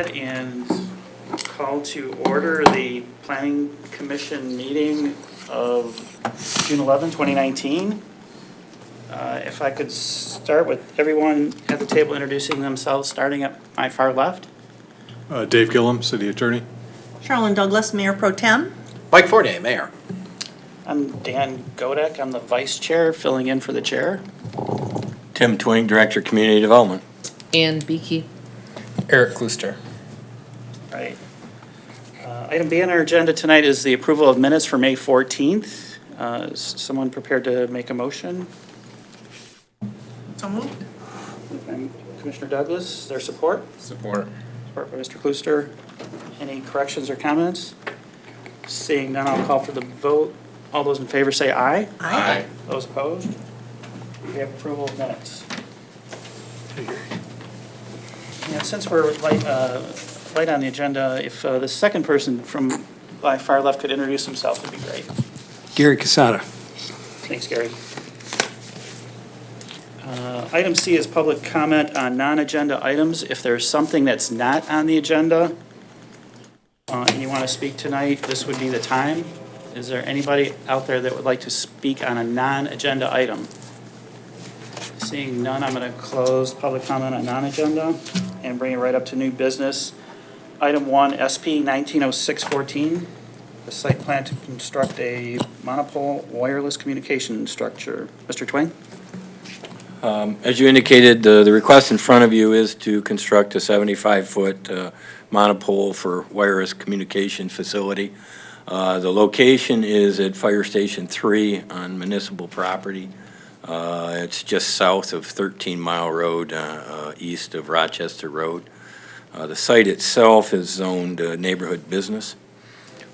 ahead and call to order the Planning Commission meeting of June 11, 2019. If I could start with everyone at the table introducing themselves, starting at my far left. Dave Gillum, City Attorney. Charlene Douglas, Mayor Pro Tem. Mike Forte, Mayor. I'm Dan Godek. I'm the Vice Chair, filling in for the Chair. Tim Twing, Director, Community Development. Ann Beakey. Eric Klooster. Right. Item B on our agenda tonight is the approval of minutes for May 14th. Is someone prepared to make a motion? So moved. And Commissioner Douglas, is there support? Support. Support by Mr. Klooster. Any corrections or comments? Seeing none, I'll call for the vote. All those in favor say aye. Aye. Those opposed? We have approval of minutes. And since we're light on the agenda, if the second person from my far left could introduce himself, would be great. Gary Casada. Thanks, Gary. Item C is public comment on non-agenda items. If there's something that's not on the agenda and you want to speak tonight, this would be the time. Is there anybody out there that would like to speak on a non-agenda item? Seeing none, I'm going to close public comment on non-agenda and bring it right up to new business. Item 1, SP 190614, the site plan to construct a monopole wireless communication structure. Mr. Twing? As you indicated, the request in front of you is to construct a 75-foot monopole for wireless communication facility. The location is at Fire Station 3 on municipal property. It's just south of 13 Mile Road, east of Rochester Road. The site itself is zoned neighborhood business.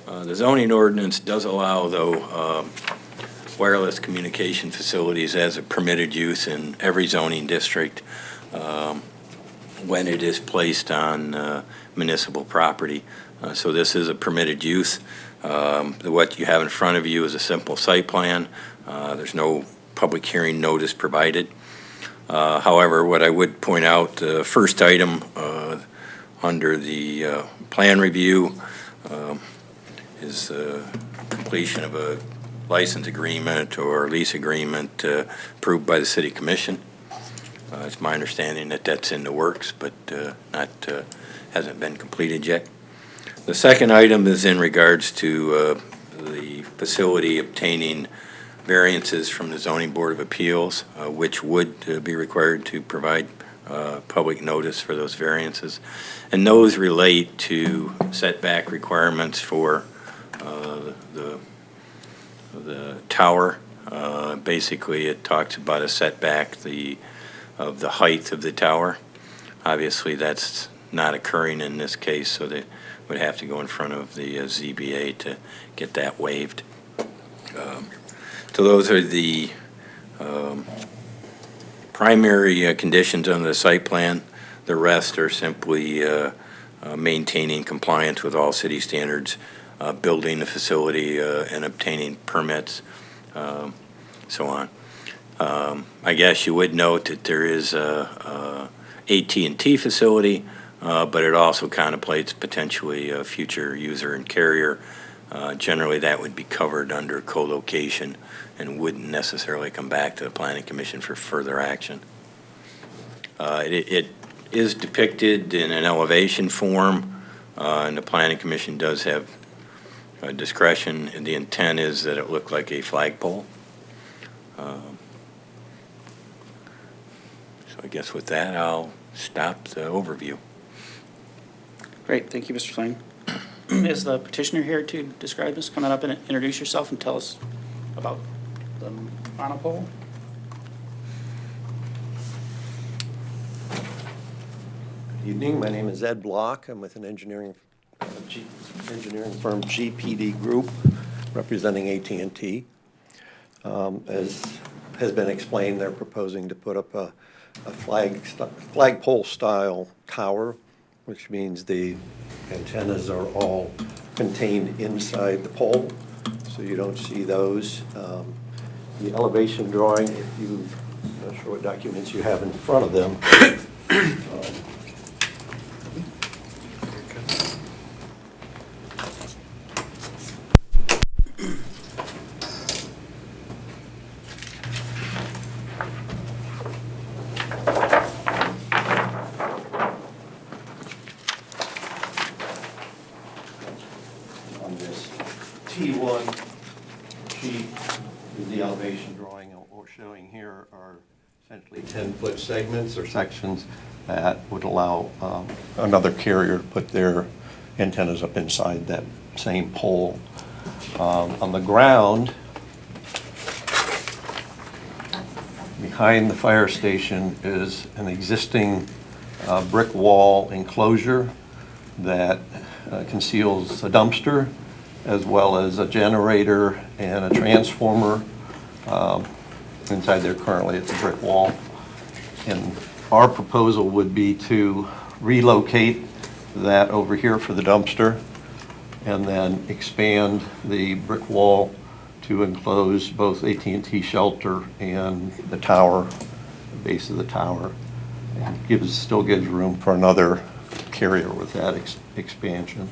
The zoning ordinance does allow, though, wireless communication facilities as a permitted use in every zoning district when it is placed on municipal property. So this is a permitted use. What you have in front of you is a simple site plan. There's no public hearing notice provided. However, what I would point out, the first item under the plan review is completion of a license agreement or lease agreement approved by the City Commission. It's my understanding that that's in the works, but hasn't been completed yet. The second item is in regards to the facility obtaining variances from the Zoning Board of Appeals, which would be required to provide public notice for those variances. And those relate to setback requirements for the tower. Basically, it talks about a setback of the height of the tower. Obviously, that's not occurring in this case, so they would have to go in front of the ZBA to get that waived. So those are the primary conditions on the site plan. The rest are simply maintaining compliance with all city standards, building the facility and obtaining permits, so on. I guess you would note that there is a AT&T facility, but it also contemplates potentially a future user and carrier. Generally, that would be covered under co-location and wouldn't necessarily come back to the Planning Commission for further action. It is depicted in an elevation form, and the Planning Commission does have discretion, and the intent is that it look like a flagpole. So I guess with that, I'll stop the overview. Great, thank you, Mr. Flynn. Is the petitioner here to describe this? Come on up and introduce yourself and tell us about the monopole. Good evening. My name is Ed Block. I'm with an engineering firm, GPD Group, representing AT&T. As has been explained, they're proposing to put up a flagpole-style tower, which means the antennas are all contained inside the pole, so you don't see those. The elevation drawing, if you, I'm not sure what documents you have in front of them. drawing or showing here are essentially 10-foot segments or sections that would allow another carrier to put their antennas up inside that same pole. On the ground, behind the fire station is an existing brick wall enclosure that conceals a dumpster as well as a generator and a transformer. Inside there currently it's a brick wall. And our proposal would be to relocate that over here for the dumpster and then expand the brick wall to enclose both AT&T shelter and the tower, the base of the tower. And still gives room for another carrier with that expansion.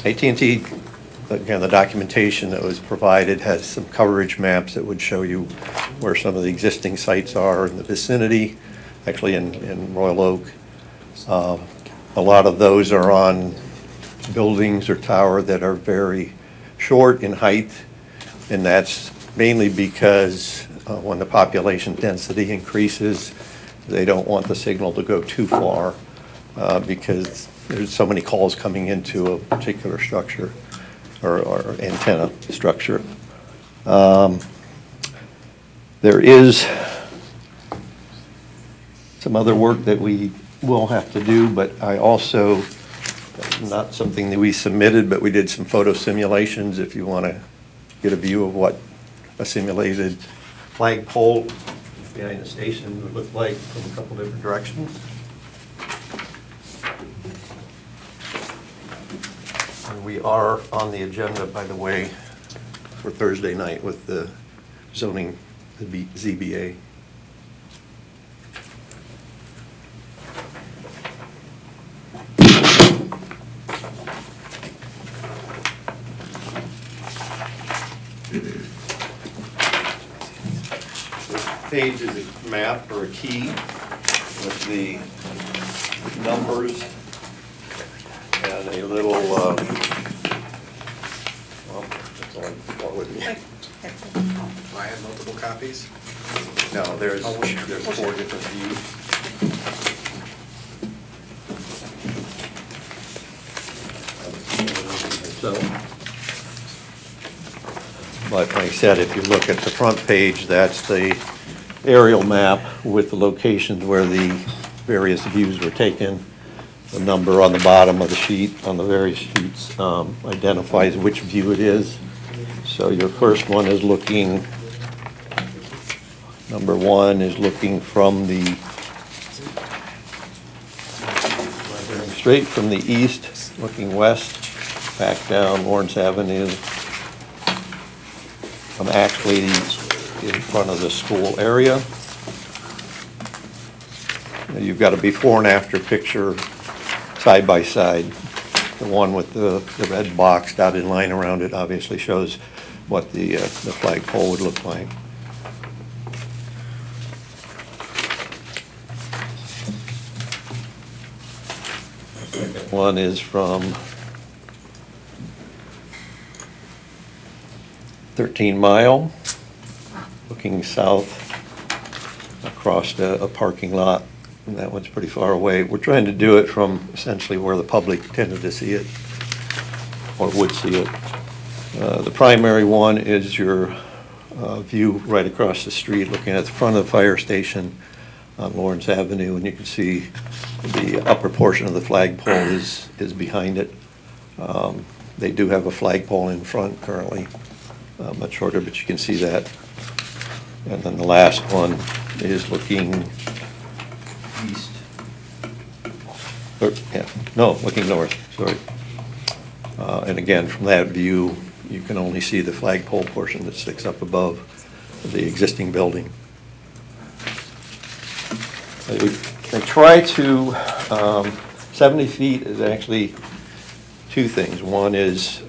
AT&T, again, the documentation that was provided has some coverage maps that would show you where some of the existing sites are in the vicinity, actually in Royal Oak. A lot of those are on buildings or tower that are very short in height, and that's mainly because when the population density increases, they don't want the signal to go too far because there's so many calls coming into a particular structure or antenna structure. There is some other work that we will have to do, but I also, not something that we submitted, but we did some photo simulations if you want to get a view of what a simulated flagpole behind the station would look like from a couple different directions. And we are on the agenda, by the way, for Thursday night with the zoning, the ZBA. Page is a map or a key with the numbers and a little, well, that's all I brought with me. Do I have multiple copies? No, there's 4 different views. So, but like I said, if you look at the front page, that's the aerial map with the locations where the various views were taken. The number on the bottom of the sheet, on the various sheets, identifies which view it is. So your first one is looking, number 1 is looking from the, straight from the east, looking west, back down Lawrence Avenue. I'm actually in front of the school area. You've got a before and after picture side by side. The one with the red box dotted line around it obviously shows what the flagpole would look like. One is from 13 Mile, looking south across a parking lot, and that one's pretty far away. We're trying to do it from essentially where the public tended to see it, or would see it. The primary one is your view right across the street, looking at the front of the fire station on Lawrence Avenue, and you can see the upper portion of the flagpole is behind it. They do have a flagpole in front currently, much shorter, but you can see that. And then the last one is looking east. Looking north, sorry. And again, from that view, you can only see the flagpole portion that sticks up above the existing building. They try to, 70 feet is actually 2 things. One is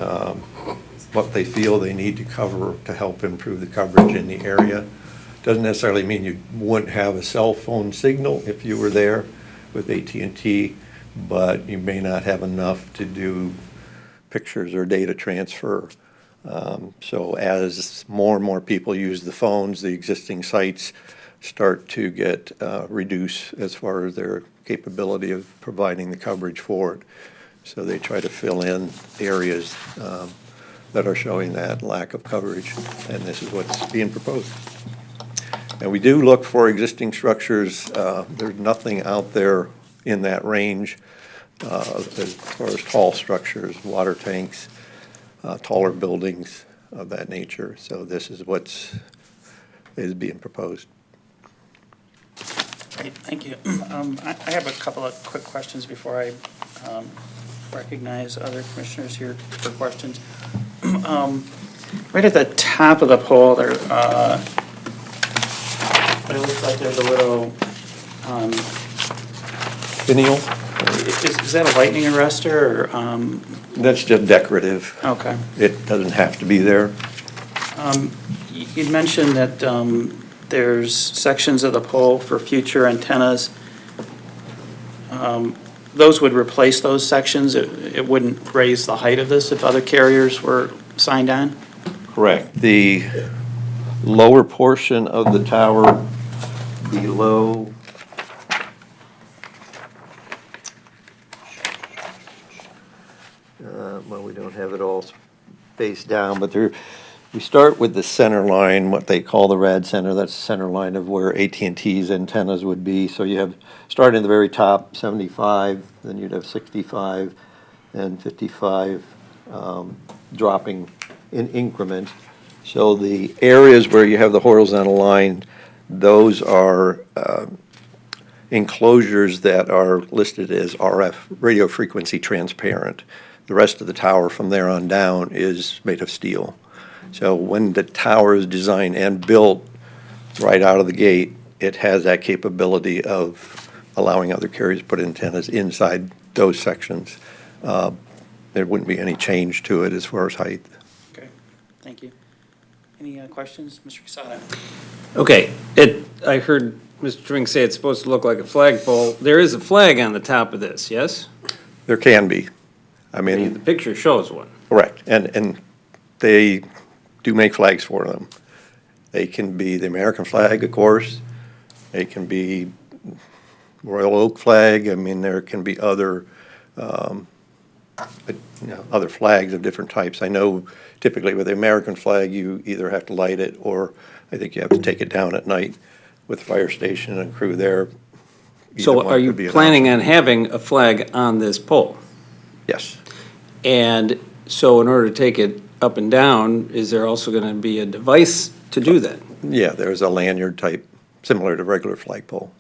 what they feel they need to cover to help improve the coverage in the area. Doesn't necessarily mean you wouldn't have a cell phone signal if you were there with AT&T, but you may not have enough to do pictures or data transfer So as more and more people use the phones, the existing sites start to get reduced as far as their capability of providing the coverage for it. So they try to fill in areas that are showing that lack of coverage, and this is what's being proposed. And we do look for existing structures. There's nothing out there in that range as far as tall structures, water tanks, taller buildings of that nature. So this is what is being proposed. Great, thank you. I have a couple of quick questions before I recognize other commissioners here for questions. Right at the top of the pole, there, it looks like there's a little, Finial? is that a lightning arrestor or, That's just decorative. okay. It doesn't have to be there. You'd mentioned that there's sections of the pole for future antennas. Those would replace those sections? It wouldn't raise the height of this if other carriers were signed on? Correct. The lower portion of the tower below well, we don't have it all spaced down, but we start with the center line, what they call the rad center. That's the center line of where AT&T's antennas would be. So you have, starting at the very top, 75, then you'd have 65 and 55 dropping in increments. So the areas where you have the horizontal line, those are enclosures that are listed as RF, radio frequency transparent. The rest of the tower from there on down is made of steel. So when the tower is designed and built right out of the gate, it has that capability of allowing other carriers to put antennas inside those sections. There wouldn't be any change to it as far as height. Okay, thank you. Any questions, Mr. Quesada? Okay, I heard Mr. Drink say it's supposed to look like a flagpole. There is a flag on the top of this, yes? There can be. I The mean, picture shows one. correct. And they do make flags for them. They can be the American flag, of course. They can be Royal Oak flag. I mean, there can be other, other flags of different types. I know typically with the American flag, you either have to light it or I think you have to take it down at night with the fire station and crew there. Either So one are you could be an planning option. on having a flag on this pole? Yes. And so in order to take it up and down, is there also going to be a device to do that? Yeah, there's a lanyard type, similar to regular flagpole.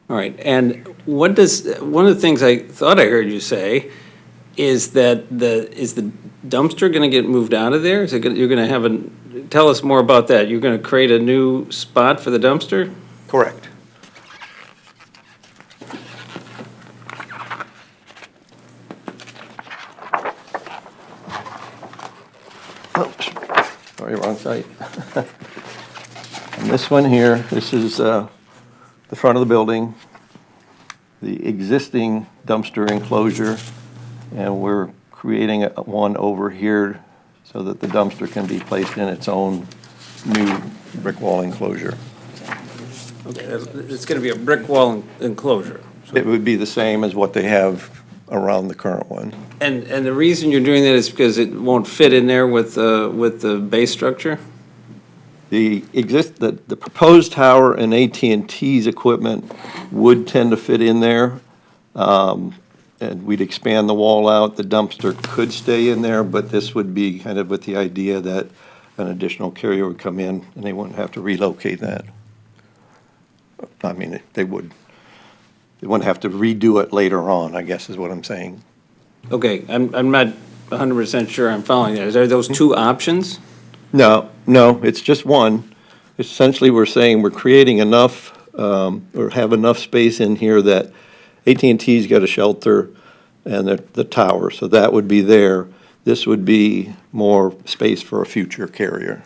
All right, and one of the things I thought I heard you say is that is the dumpster going to get moved out of there? You're going to have tell us more about that. You're going to create a new spot for the dumpster? Correct. Oops, sorry, wrong site. And this one here, this is the front of the building, the existing dumpster enclosure, and we're creating one over here so that the dumpster can be placed in its own new brick wall enclosure. Okay, it's going to be a brick wall enclosure. It would be the same as what they have around the current one. And the reason you're doing that is because it won't fit in there with the base structure? The proposed tower and AT&T's equipment would tend to fit in there. And we'd expand the wall out. The dumpster could stay in there, but this would be kind of with the idea that an additional carrier would come in and they wouldn't have to relocate that. I mean, they would. They wouldn't have to redo it later on, I guess is what I'm saying. Okay, I'm not 100% sure I'm following that. Are those two options? No, it's just one. Essentially, we're saying we're creating enough, or have enough space in here that AT&T's got a shelter and the tower, so that would be there. This would be more space for a future carrier.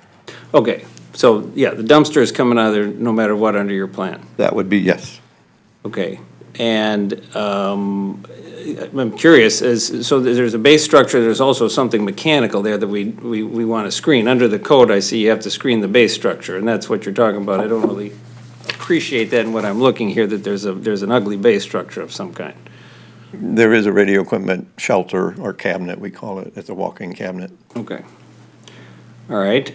Okay, so, yeah, the dumpster is coming out of there no matter what under your plan. That would be, yes. Okay, And I'm curious, so there's a base structure, there's also something mechanical there that we want to screen. Under the code, I see you have to screen the base structure, and that's what you're talking about. I don't really appreciate that in what I'm looking here, that there's an ugly base structure of some kind. There is a radio equipment shelter or cabinet, we call it. It's a walk-in cabinet. Okay. All right.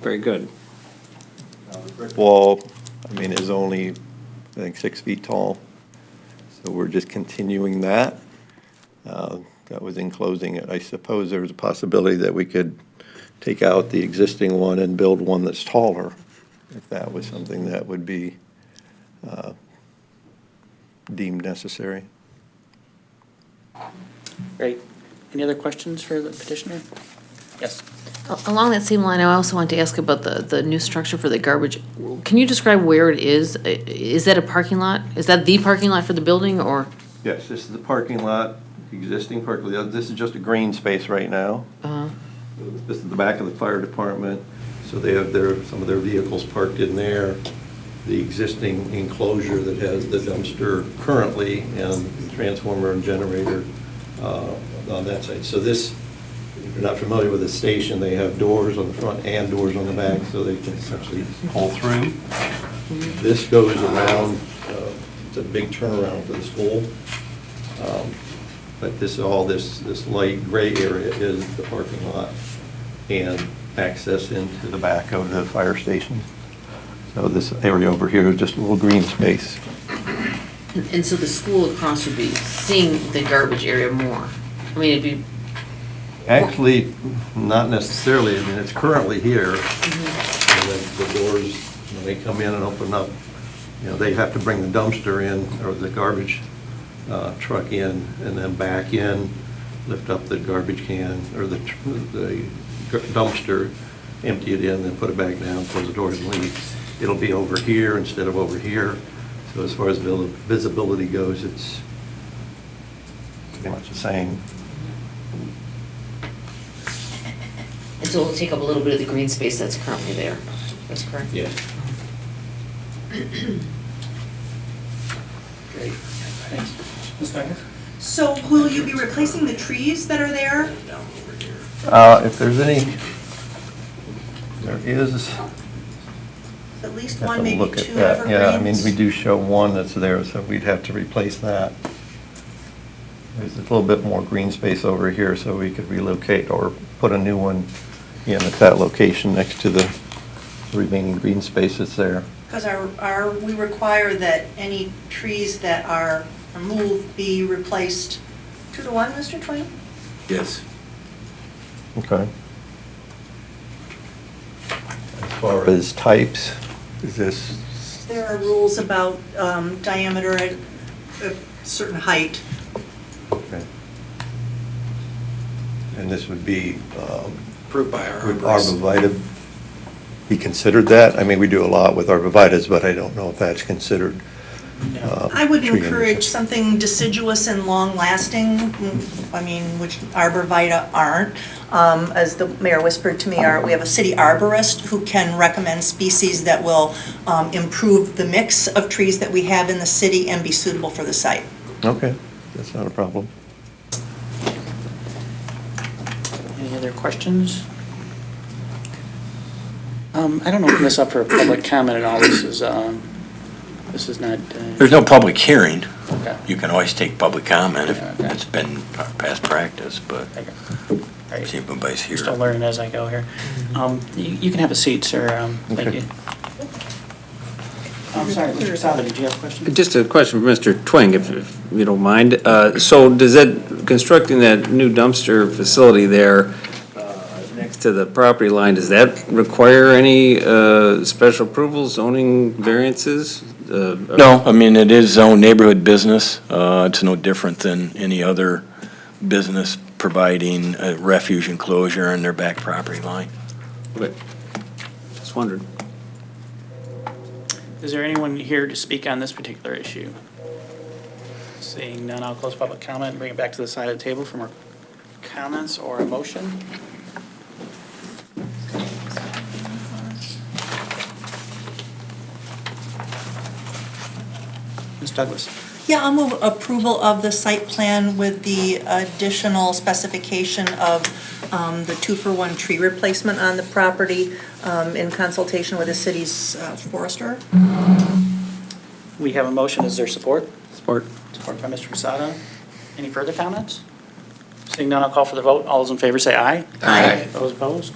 Very good. Wall, I mean, is only, I think, 6 feet tall. So we're just continuing that. That was enclosing it. I suppose there's a possibility that we could take out the existing one and build one that's taller, if that was something that would be deemed necessary. Great. Any other questions for the petitioner? Yes. Along that same line, I also want to ask about the new structure for the garbage. Can you describe where it is? Is that a parking lot? Is that the parking lot for the building, or? Yes, this is the parking lot, existing parking lot. This is just a green space right now. This is the back of the fire department, so they have some of their vehicles parked in there. The existing enclosure that has the dumpster currently and transformer and generator on that side. So this, if you're not familiar with the station, they have doors on the front and doors on the back, so they can essentially haul through. This goes around, it's a big turnaround for the school. But this light gray area is the parking lot and access into the back of the fire station. So this area over here is just a little green space. And so the school across would be seeing the garbage area more? I mean, it'd be... Actually, not necessarily. I mean, it's currently here. And then the doors, when they come in and open up, they have to bring the dumpster in, or the garbage truck in, and then back in, lift up the garbage can, or the dumpster, empty it in, then put it back down, close the doors and leave. It'll be over here instead of over here. So as far as visibility goes, it's pretty much the same. And so it'll take up a little bit of the green space that's currently there. That's correct? Yeah. Great. Thanks. Ms. Becker? So will you be replacing the trees that are there? If there's any, there is. At least Have one, to maybe look at two that. evergreens? Yeah, I mean, we do show one that's there, so we'd have to replace that. There's a little bit more green space over here, so we could relocate or put a new one in at that location next to the remaining green space that's there. Because we require that any trees that are removed be replaced 2-to-1, Mr. Twain? Yes. Okay. As far as types, is this, There are rules about diameter at a certain height. okay. And this would be, Approved by our would arborist. arborvitae be considered that? I mean, we do a lot with arborvitaes, but I don't know if that's considered. I would tree encourage something deciduous and long-lasting, I mean, which arborvitae aren't. As the mayor whispered to me, we have a city arborist who can recommend species that will improve the mix of trees that we have in the city and be suitable for the site. Okay, that's not a problem. Any other questions? I don't open this up for public comment at all. This is not. There's no public hearing. Okay. You can always take public comment if Yeah, okay. it's been past practice, but Okay. All right. see if anybody's here. Still learning as I go here. You can have a seat, sir. Thank Okay. you. I'm sorry, Mr. Saba, did you have a question? Just a question for Mr. Twing, if you don't mind. So does that, constructing that new dumpster facility there next to the property line, does that require any special approvals, zoning variances? No, I mean, it is zone neighborhood business. It's no different than any other business providing a refuge enclosure on their back property line. Okay. Just wondered. Is there anyone here to speak on this particular issue? Seeing none, I'll close public comment and bring it back to the side of the table for more comments or a motion. Ms. Douglas? Yeah, I'll move approval of the site plan with the additional specification of the 2-for-1 tree replacement on the property in consultation with the city's forester. We have a motion. Is there support? Support. Support by Mr. Casada. Any further comments? Seeing none, I'll call for the vote. All those in favor say aye. Aye. Those opposed?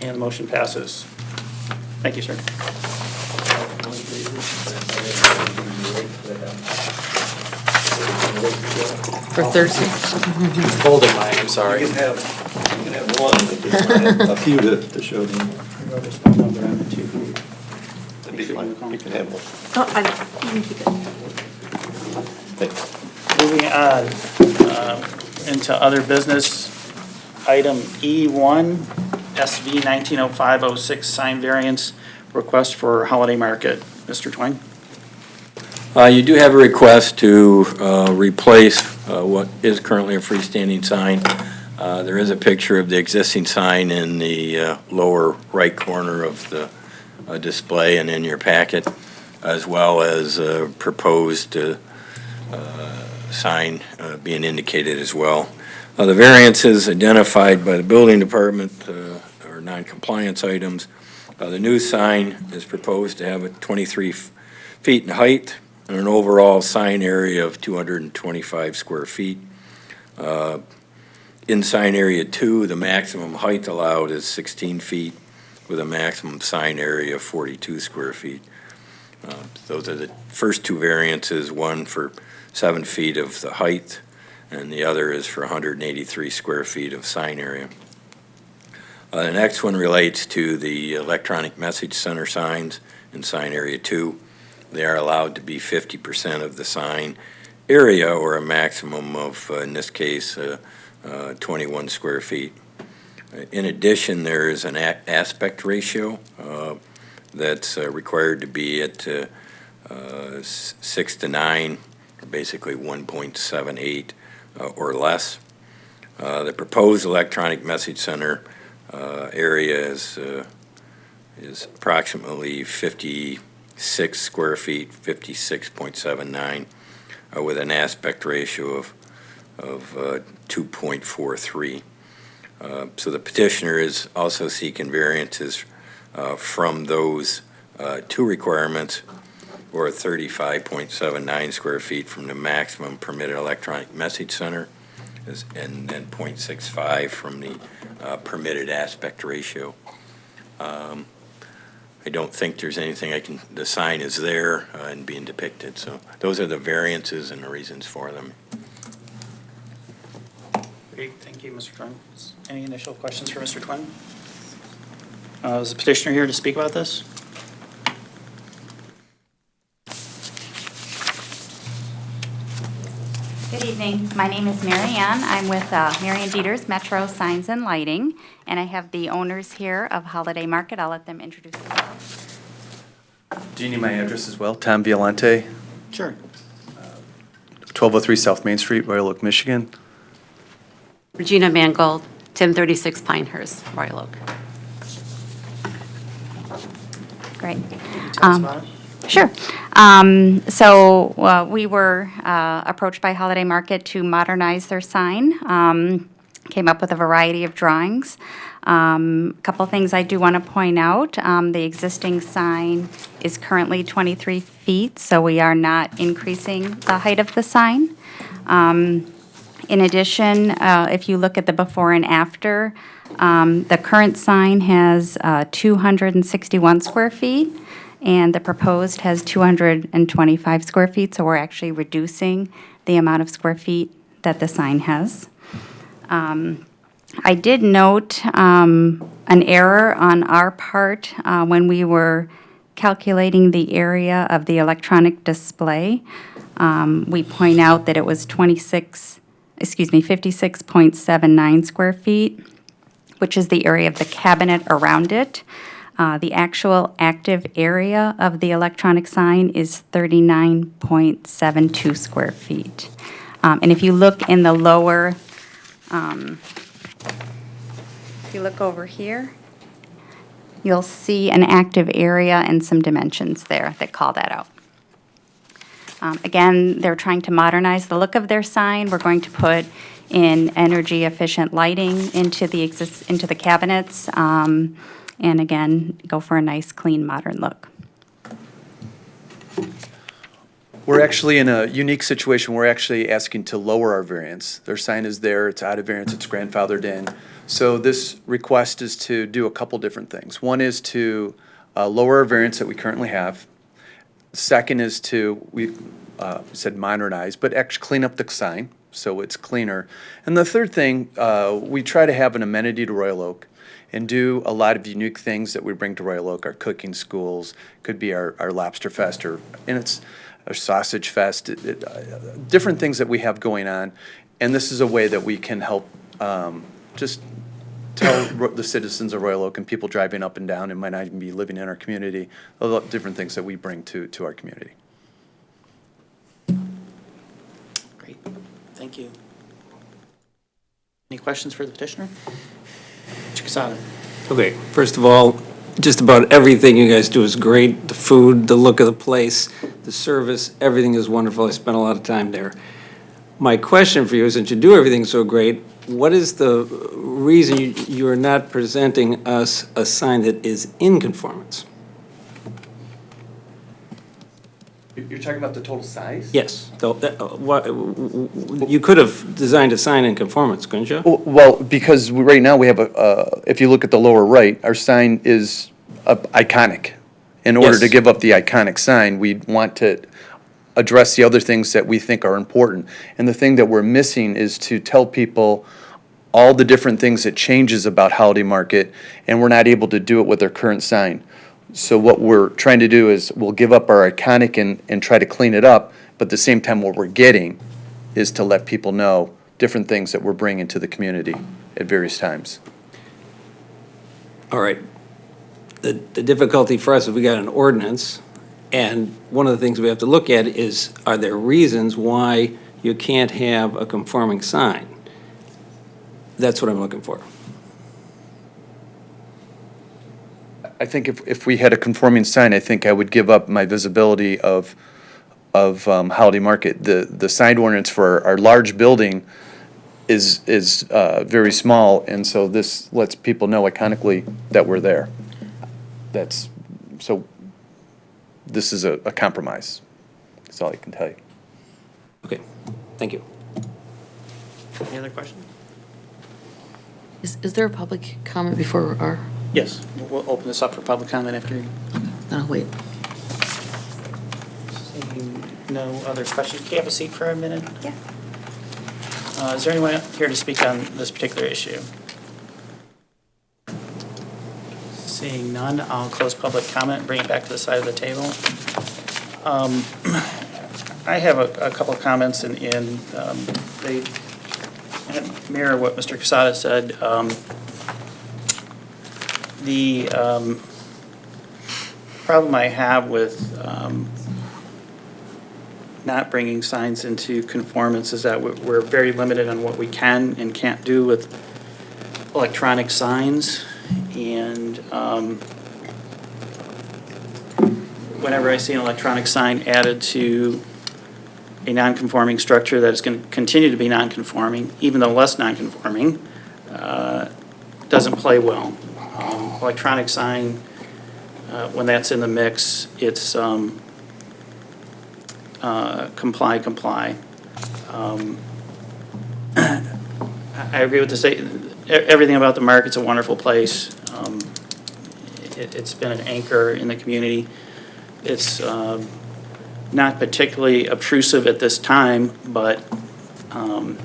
And the motion passes. Thank you, sir. For Thursday? Holding mine, I'm sorry. You can have one, but just have a few to show them. That'd be fine. You can have one. Oh, you can keep it. Thanks. Moving on into other business, item E1, SV 190506, sign variance request for holiday market. Mr. Twang? You do have a request to replace what is currently a freestanding sign. There is a picture of the existing sign in the lower right corner of the display and in your packet, as well as a proposed sign being indicated as well. The variances identified by the building department are non-compliance items. The new sign is proposed to have 23 feet in height and an overall sign area of 225 square feet. In sign area 2, the maximum height allowed is 16 feet with a maximum sign area of 42 square feet. Those are the first two variances, one for 7 feet of the height and the other is for 183 square feet of sign area. The next one relates to the electronic message center signs in sign area 2. They are allowed to be 50% of the sign area or a maximum of, in this case, 21 square feet. In addition, there is an aspect ratio that's required to be at 6 to 9, or basically 1.78 or less. The proposed electronic message center area is approximately 56 square feet, 56.79, with an aspect ratio of 2.43. So the petitioner is also seeking variances from those two requirements, or 35.79 square feet from the maximum permitted electronic message center, and then 0.65 from the permitted aspect ratio. I don't think there's anything the sign is there and being depicted, so those are the variances and the reasons for them. Great, thank you, Mr. Twang. Any initial questions for Mr. Twang? Is the petitioner here to speak about this? Good evening. My name is Mary Ann. I'm with Mary Ann Dieters, Metro Signs and Lighting, and I have the owners here of Holiday Market. I'll let them introduce themselves. Do you need my address as well? Tom Violente, Sure. 1203 South Main Street, Royal Oak, Michigan. Regina Mangold, 1036 Pinehurst, Royal Oak. Great. Can you tell us about it? Sure. So we were approached by Holiday Market to modernize their sign. Came up with a variety of drawings. A couple things I do want to point out. The existing sign is currently 23 feet, so we are not increasing the height of the sign. In addition, if you look at the before and after, the current sign has 261 square feet, and the proposed has 225 square feet, so we're actually reducing the amount of square feet that the sign has. I did note an error on our part when we were calculating the area of the electronic display. We point out that it was 56.79 square feet, which is the area of the cabinet around it. The actual active area of the electronic sign is 39.72 square feet. And if you look in the lower, if you look over here, you'll see an active area and some dimensions there that call that out. Again, they're trying to modernize the look of their sign. We're going to put in energy-efficient lighting into the cabinets, and again, go for a nice, clean, modern look. We're actually in a unique situation. We're actually asking to lower our variance. Their sign is there, it's out of variance, it's grandfathered in. So this request is to do a couple different things. One is to lower our variance that we currently have. Second is to, we said modernize, but actually clean up the sign so it's cleaner. And the third thing, we try to have an amenity to Royal Oak and do a lot of unique things that we bring to Royal Oak, our cooking schools, could be our Lobster Fest, and it's our Sausage Fest, different things that we have going on. And this is a way that we can help just tell the citizens of Royal Oak and people driving up and down and might not even be living in our community, a lot of different things that we bring to our community. Great, thank you. Any questions for the petitioner? Mr. Casada. Okay, first of all, just about everything you guys do is great. The food, the look of the place, the service, everything is wonderful. I spent a lot of time there. My question for you is, since you do everything so great, what is the reason you are not presenting us a sign that is in conformance? You're talking about the total size? Yes. You could have designed a sign in conformance, couldn't you? Well, because right now we have if you look at the lower right, our sign is iconic. In order to Yes. give up the iconic sign, we want to address the other things that we think are important. And the thing that we're missing is to tell people all the different things that changes about Holiday Market, and we're not able to do it with our current sign. So what we're trying to do is we'll give up our iconic and try to clean it up, but at the same time what we're getting is to let people know different things that we're bringing to the community at various times. All right. The difficulty for us is we got an ordinance, and one of the things we have to look at is, are there reasons why you can't have a conforming sign? That's what I'm looking for. I think if we had a conforming sign, I think I would give up my visibility of Holiday Market. The sign ordinance for our large building is very small, and so this lets people know iconically that we're there. So this is a compromise. That's all I can tell you. Okay, thank you. Any other questions? Is there a public comment before our, Yes, we'll open this up for public comment after. no, wait. Seeing no other questions, can you have a seat for a minute? Yeah. Is there anyone here to speak on this particular issue? Seeing none, I'll close public comment and bring it back to the side of the table. I have a couple of comments, and they mirror what Mr. Casada said. The problem I have with not bringing signs into conformance is that we're very limited on what we can and can't do with electronic signs. And whenever I see an electronic sign added to a non-conforming structure that is going to continue to be non-conforming, even though less non-conforming, doesn't play well. Electronic sign, when that's in the mix, it's comply. I agree with everything about the market's a wonderful place. It's been an anchor in the community. It's not particularly obtrusive at this time, but an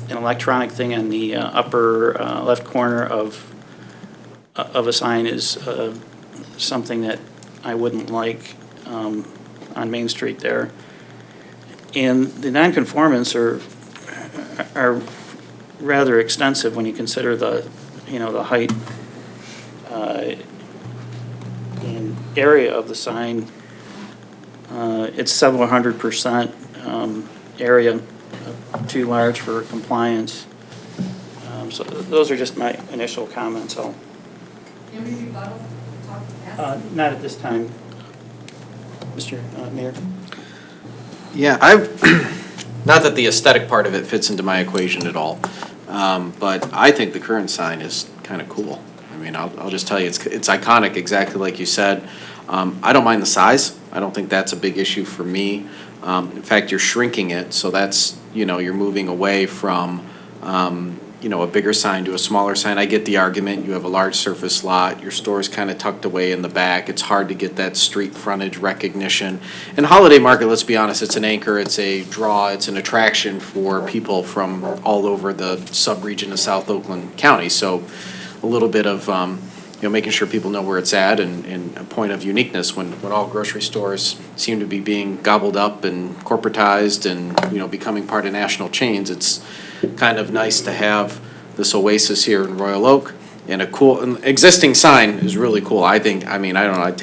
electronic thing in the upper left corner of a sign is something that I wouldn't like on Main Street there. And the nonconformants are rather extensive when you consider the height and area of the sign. It's several 100% area, too large for compliance. So those are just my initial comments. Not at this time, Mr. Mayor. Yeah, not that the aesthetic part of it fits into my equation at all, but I think the current sign is kind of cool. I mean, I'll just tell you, it's iconic, exactly like you said. I don't mind the size. I don't think that's a big issue for me. In fact, you're shrinking it, so that's, you're moving away from, a bigger sign to a smaller sign. I get the argument. You have a large surface lot. Your store's kind of tucked away in the back. It's hard to get that street frontage recognition. And Holiday Market, let's be honest, it's an anchor, it's a draw, it's an attraction for people from all over the sub-region of South Oakland County. So a little bit of, making sure people know where it's at and a point of uniqueness when all grocery stores seem to be being gobbled up and corporatized and, becoming part of national chains. It's kind of nice to have this oasis here in Royal Oak, and an existing sign is really cool. I don't know,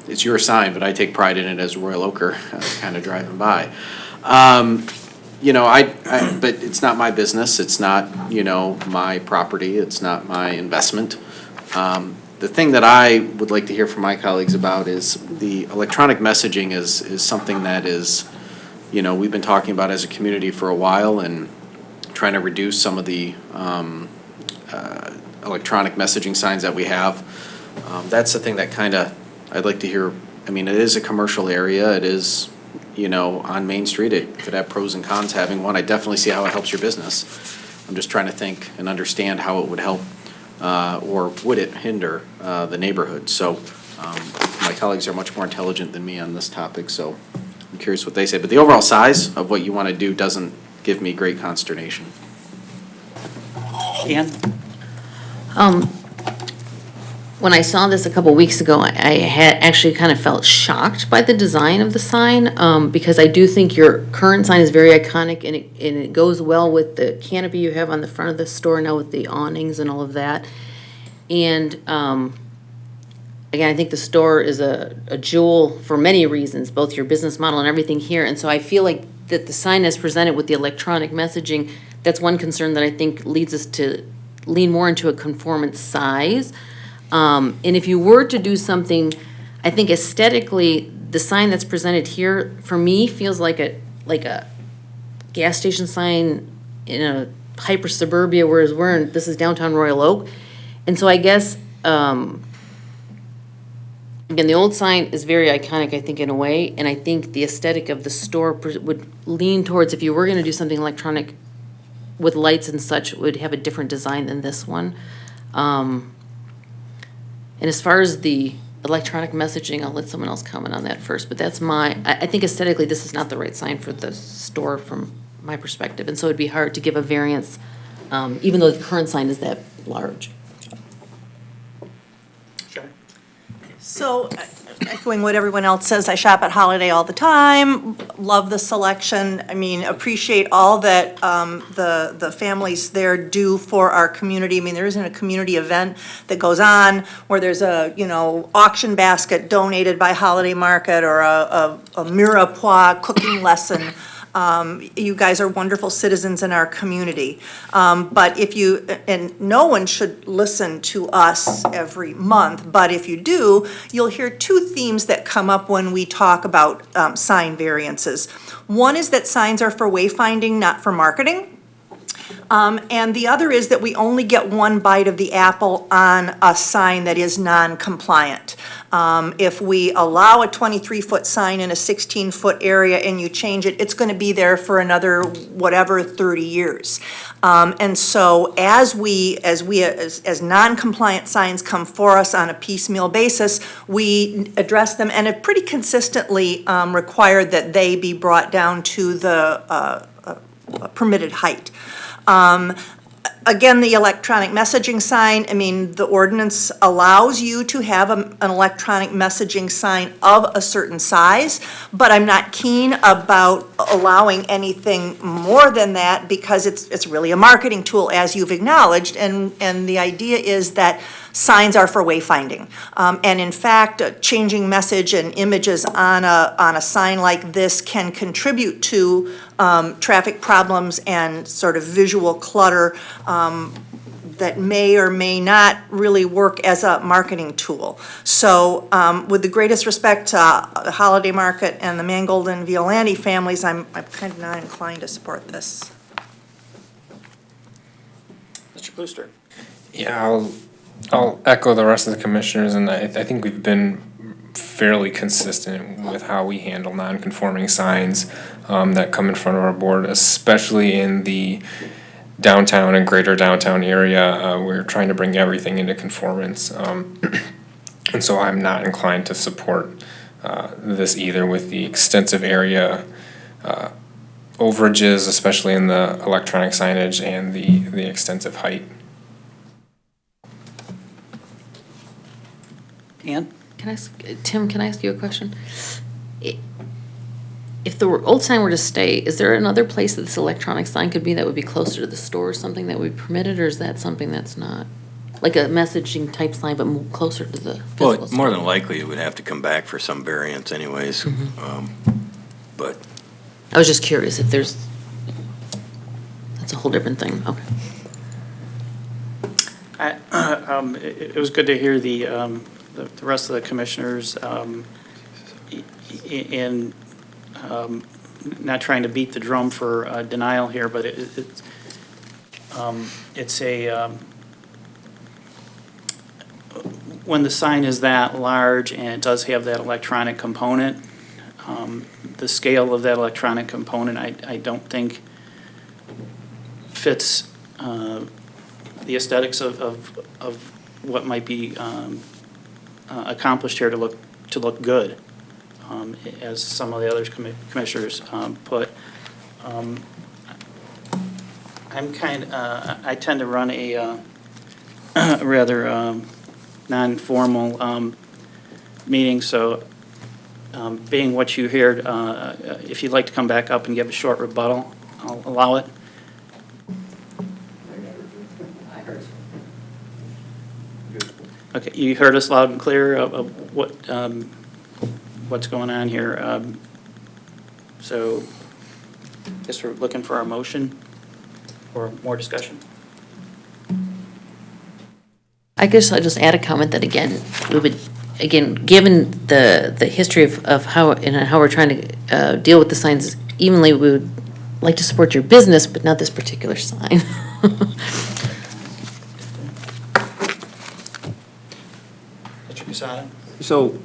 it's your sign, but I take pride in it as a Royal Oaker, kind of driving by. But it's not my business, it's not, my property, it's not my investment. The thing that I would like to hear from my colleagues about is the electronic messaging is something that is, we've been talking about as a community for a while, and trying to reduce some of the electronic messaging signs that we have. That's the thing that I'd like to hear. I mean, it is a commercial area. It is, on Main Street. It could have pros and cons having one. I definitely see how it helps your business. I'm just trying to think and understand how it would help or would it hinder the neighborhood. So my colleagues are much more intelligent than me on this topic, so I'm curious what they say. But the overall size of what you want to do doesn't give me great consternation. Ann? When I saw this a couple weeks ago, I had actually kind of felt shocked by the design of the sign, because I do think your current sign is very iconic, and it goes well with the canopy you have on the front of the store now with the awnings and all of that. And again, I think the store is a jewel for many reasons, both your business model and everything here. And so I feel like that the sign as presented with the electronic messaging, that's one concern that I think leads us to lean more into a conformance size. And if you were to do something, I think aesthetically, the sign that's presented here, for me, feels like a gas station sign in a hyper suburbia, whereas this is downtown Royal Oak. And so I guess, again, the old sign is very iconic, I think, in a way, and I think the aesthetic of the store would lean towards, if you were going to do something electronic with lights and such, it would have a different design than this one. And as far as the electronic messaging, I'll let someone else comment on that first, but that's I think aesthetically, this is not the right sign for the store from my perspective, and so it'd be hard to give a variance, even though the current sign is that large. So, echoing what everyone else says, I shop at Holiday all the time, love the selection. I mean, appreciate all that the families there do for our community. I mean, there isn't a community event that goes on where there's a, auction basket donated by Holiday Market or a mirepoix cooking lesson. You guys are wonderful citizens in our community. But and no one should listen to us every month, but if you do, you'll hear two themes that come up when we talk about sign variances. One is that signs are for wayfinding, not for marketing. And the other is that we only get one bite of the apple on a sign that is non-compliant. If we allow a 23-foot sign in a 16-foot area and you change it, it's going to be there for another, 30 years. And so as non-compliant signs come for us on a piecemeal basis, we address them and have pretty consistently required that they be brought down to the permitted height. Again, the electronic messaging sign, I mean, the ordinance allows you to have an electronic messaging sign of a certain size, but I'm not keen about allowing anything more than that because it's really a marketing tool, as you've acknowledged, and the idea is that signs are for wayfinding. And in fact, changing message and images on a sign like this can contribute to traffic problems and sort of visual clutter that may or may not really work as a marketing tool. So with the greatest respect to the Holiday Market and the Mangold and Violante families, I'm kind of not inclined to support this. Mr. Klooster? Yeah, I'll echo the rest of the commissioners, and I think we've been fairly consistent with how we handle non-conforming signs that come in front of our board, especially in the downtown and greater downtown area. We're trying to bring everything into conformance. And so I'm not inclined to support this either with the extensive area overages, especially in the electronic signage and the extensive height. Ann? Tim, can I ask you a question? If the old sign were to stay, is there another place that this electronic sign could be that would be closer to the store or something that would be permitted, or is that something that's not? Like a messaging type sign, but closer to the physical Well, store? more than likely, it would have to come back for some variance anyways. But I was just curious if there's, that's a whole different thing, okay. It was good to hear the rest of the commissioners in not trying to beat the drum for denial here, but it's a when the sign is that large and it does have that electronic component, the scale of that electronic component, I don't think fits the aesthetics of what might be accomplished here to look good, as some of the other commissioners put. I tend to run a rather non-formal meeting, so being what you heard, if you'd like to come back up and give a short rebuttal, I'll allow it. Okay, you heard us loud and clear of what's going on here. So I guess we're looking for a motion or more discussion. I guess I'll just add a comment that again, we would, again, given the history of how, and how we're trying to deal with the signs evenly, we would like to support your business, but not this particular sign. Mr. Casada? So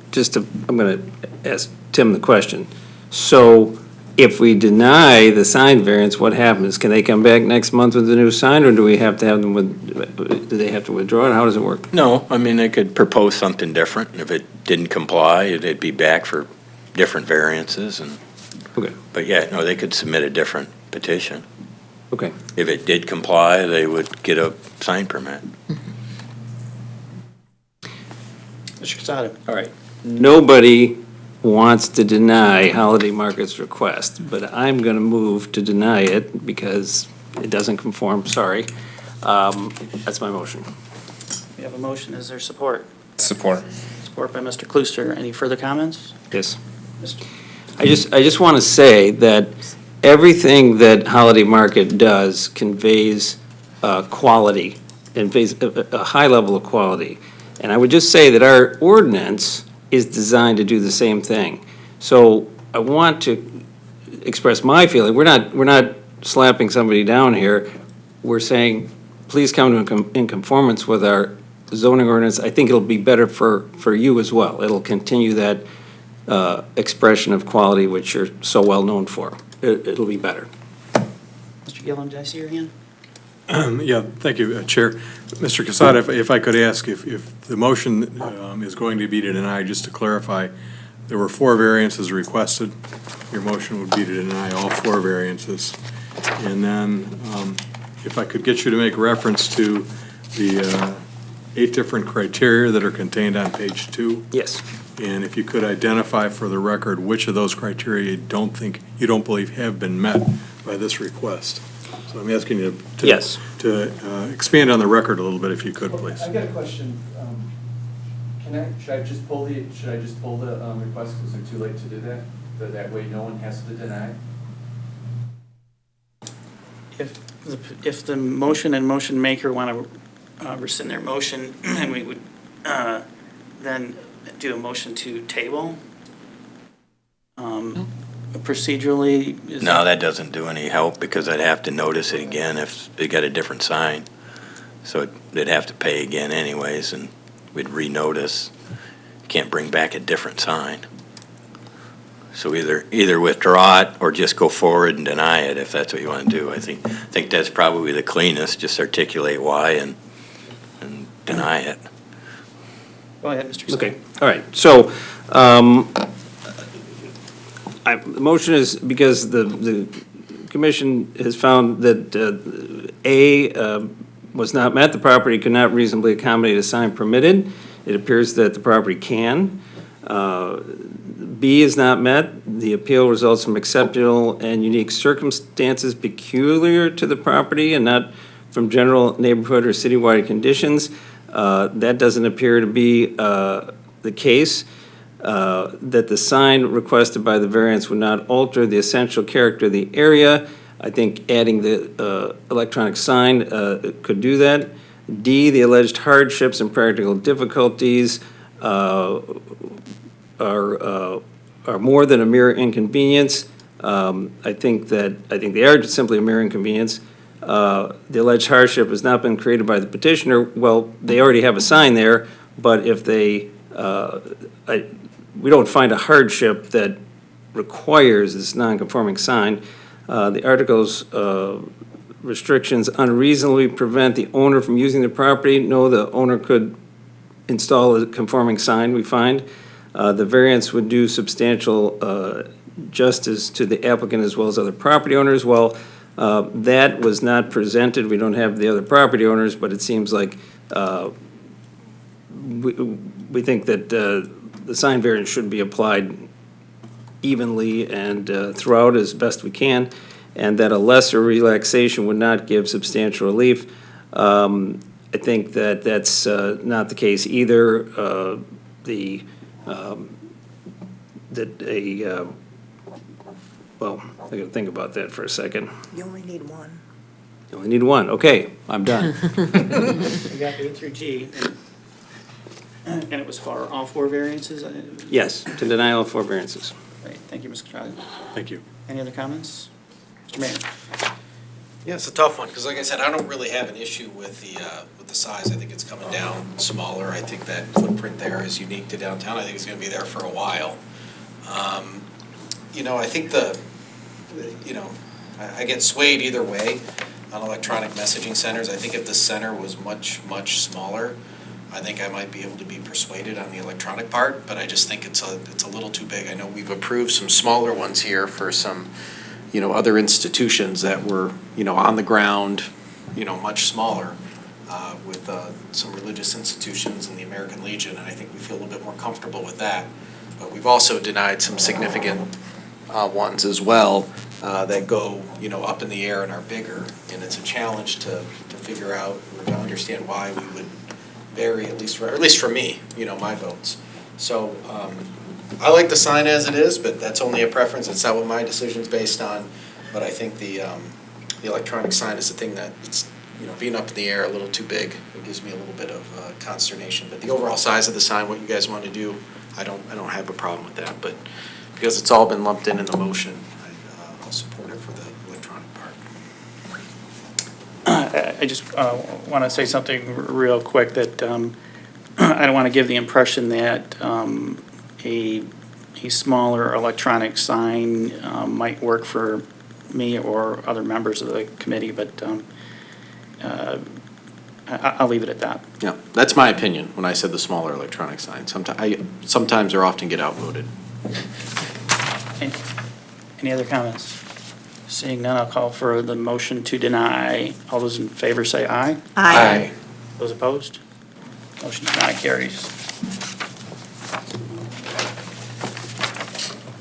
I'm going to ask Tim the question. So if we deny the sign variance, what happens? Can they come back next month with a new sign, or do we have to have them do they have to withdraw it? How does it work? no, I mean, they could propose something different. If it didn't comply, it'd be back for different variances. Okay, But yeah, no, they could submit a different petition. okay. If it did comply, they would get a sign permit. Mr. Casada? All right. Nobody wants to deny Holiday Market's request, but I'm going to move to deny it because it doesn't conform, sorry. That's my motion. We have a motion. Is there support? Support. Support by Mr. Klooster. Any further comments? Yes. Mr. I just want to say that everything that Holiday Market does conveys quality, conveys a high level of quality. And I would just say that our ordinance is designed to do the same thing. So I want to express my feeling. We're not slapping somebody down here. We're saying, please come in conformance with our zoning ordinance. I think it'll be better for you as well. It'll continue that expression of quality which you're so well known for. It'll be better. Mr. Gillum, did I see your hand? Yeah, thank you, Chair. Mr. Casada, if I could ask, if the motion is going to be to deny, just to clarify, there were 4 variances requested. Your motion would be to deny all 4 variances. And then if I could get you to make reference to the 8 different criteria that are contained on page 2. Yes. And if you could identify for the record which of those criteria you don't believe have been met by this request. So I'm asking you to Yes. expand on the record a little bit, if you could, please. I got a question. Should I just pull the request because they're too late to do that? That way no one has to deny? If the motion and motion maker want to rescind their motion, and we would then do a motion to table. Procedurally, is No, that doesn't do any help because I'd have to notice it again if they got a different sign. So they'd have to pay again anyways, and we'd renotice. Can't bring back a different sign. So either withdraw it or just go forward and deny it if that's what you want to do. I think that's probably the cleanest. Just articulate why and deny it. Go ahead, Mr. Casada. Okay, all right, so, the motion is because the commission has found that, was not met, the property could not reasonably accommodate a sign permitted. It appears that the property can. B is not met, the appeal results from exceptional and unique circumstances peculiar to the property and not from general neighborhood or citywide conditions. That doesn't appear to be the case. That the sign requested by the variance would not alter the essential character of the area. I think adding the electronic sign could do that. D, the alleged hardships and practical difficulties are more than a mere inconvenience. I think they are simply a mere inconvenience. The alleged hardship has not been created by the petitioner. Well, they already have a sign there, but if they, we don't find a hardship that requires this non-conforming sign. The article's restrictions unreasonably prevent the owner from using the property. No, the owner could install a conforming sign, we find. The variance would do substantial justice to the applicant as well as other property owners. Well, that was not presented. We don't have the other property owners, but it seems like we think that the sign variance should be applied evenly and throughout as best we can, and that a lesser relaxation would not give substantial relief. I think that that's not the case either. Well, I gotta think about that for a second. You only need one. You only need one. Okay, I'm done. We got A through G, and it was for all four variances? Yes, to deny all four variances. Great, thank you, Mr. Casada. Thank you. Any other comments? Mr. Mayor? Yeah, it's a tough one, because like I said, I don't really have an issue with the size. I think it's coming down smaller. I think that footprint there is unique to downtown. I think it's gonna be there for a while. I think I get swayed either way on electronic messaging centers. I think if the center was much, much smaller, I think I might be able to be persuaded on the electronic part, but I just think it's a little too big. I know we've approved some smaller ones here for some, other institutions that were, on the ground, much smaller, with some religious institutions and the American Legion, and I think we feel a little bit more comfortable with that. But we've also denied some significant ones as well that go, up in the air and are bigger, and it's a challenge to figure out or to understand why we would vary, at least for me, my votes. So I like the sign as it is, but that's only a preference. It's not what my decision's based on. But I think the electronic sign is the thing that it's, being up in the air a little too big. It gives me a little bit of consternation. But the overall size of the sign, what you guys want to do, I don't have a problem with that. But because it's all been lumped in the motion, I'll support it for the electronic part. I just want to say something real quick that I don't want to give the impression that a smaller electronic sign might work for me or other members of the committee, but I'll leave it at that. Yeah, that's my opinion when I said the smaller electronic sign. Sometimes or often get outvoted. Any other comments? Seeing none, I'll call for the motion to deny. All those in favor say aye. Aye. Those opposed? Motion to deny carries.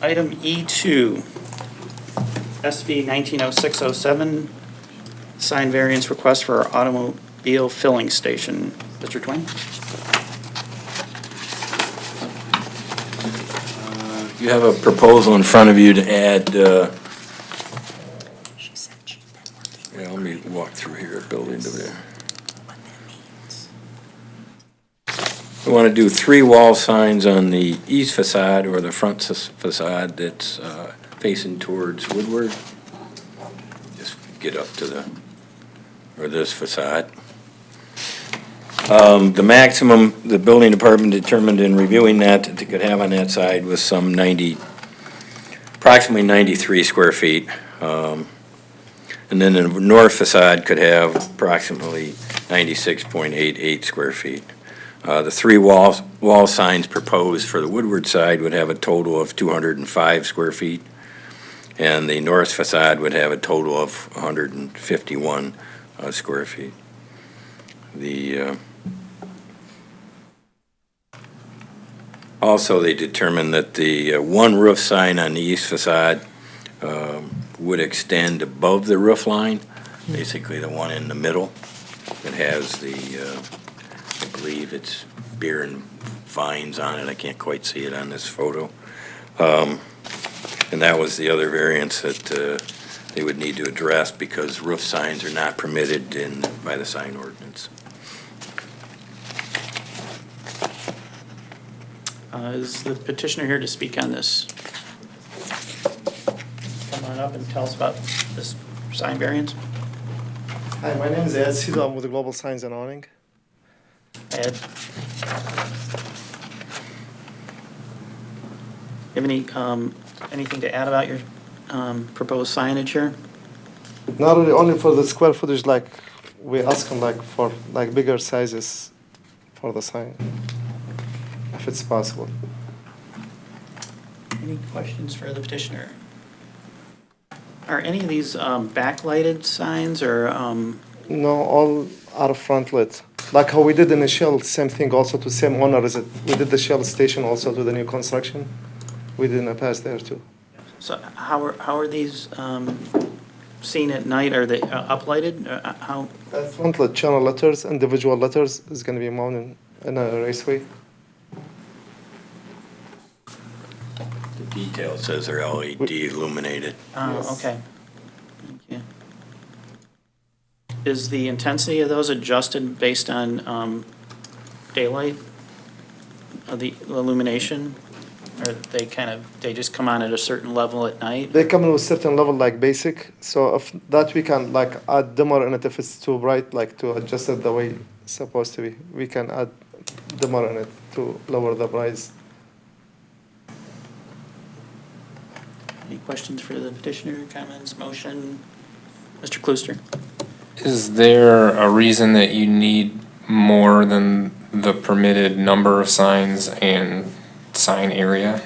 Item E2, SV 190607, sign variance request for our automobile filling station. Mr. Twain? You have a proposal in front of you to add, let me walk through here, building to there. We want to do 3 wall signs on the east facade or the front facade that's facing towards Woodward. Just get up to this facade. The maximum the building department determined in reviewing that they could have on that side was approximately 93 square feet. And then the north facade could have approximately 96.88 square feet. The 3 wall signs proposed for the Woodward side would have a total of 205 square feet, and the north facade would have a total of 151 square feet. Also, they determined that the one roof sign on the east facade would extend above the roof line, basically the one in the middle. It has I believe it's beer and vines on it. I can't quite see it on this photo. And that was the other variance that they would need to address because roof signs are not permitted by the sign ordinance. Is the petitioner here to speak on this? Come on up and tell us about this sign variance. Hi, my name is Ed Sido. I'm with Global Signs and Awning. Ed? You have anything to add about your proposed signage here? Not really, only for the square footage, like we ask them for bigger sizes for the sign, if it's possible. Any questions for the petitioner? Are any of these backlighted signs or? No, all are front lit. Like how we did in the Shell, same thing also to same owner. We did the Shell station also to the new construction. We did in the past there too. So how are these seen at night? Are they uplighted? How? Front lit channel letters, individual letters is going to be mounted in a raceway. The detail says they're LED illuminated. Oh, okay. Thank you. Is the intensity of those adjusted based on daylight of the illumination? Or they just come on at a certain level at night? They come in with certain level like basic. So if that we can add dimmer in it if it's too bright, to adjust it the way it's supposed to be. We can add dimmer in it to lower the price. Any questions for the petitioner, comments, motion? Mr. Klooster? Is there a reason that you need more than the permitted number of signs and sign area?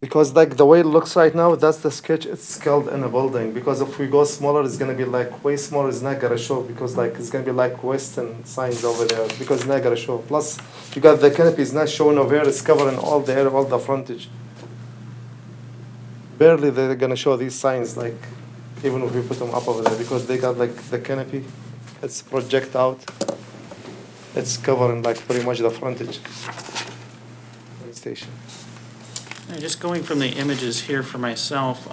Because the way it looks right now, that's the sketch, it's scaled in a building. Because if we go smaller, it's gonna be way smaller, it's not gonna show because it's gonna be western signs over there because it's not gonna show. Plus, you got the canopy is not showing over here, it's covering all the area, all the frontage. Barely they're gonna show these signs even if we put them up over there because they got the canopy, it's project out. It's covering pretty much the frontage. Station. Just going from the images here for myself,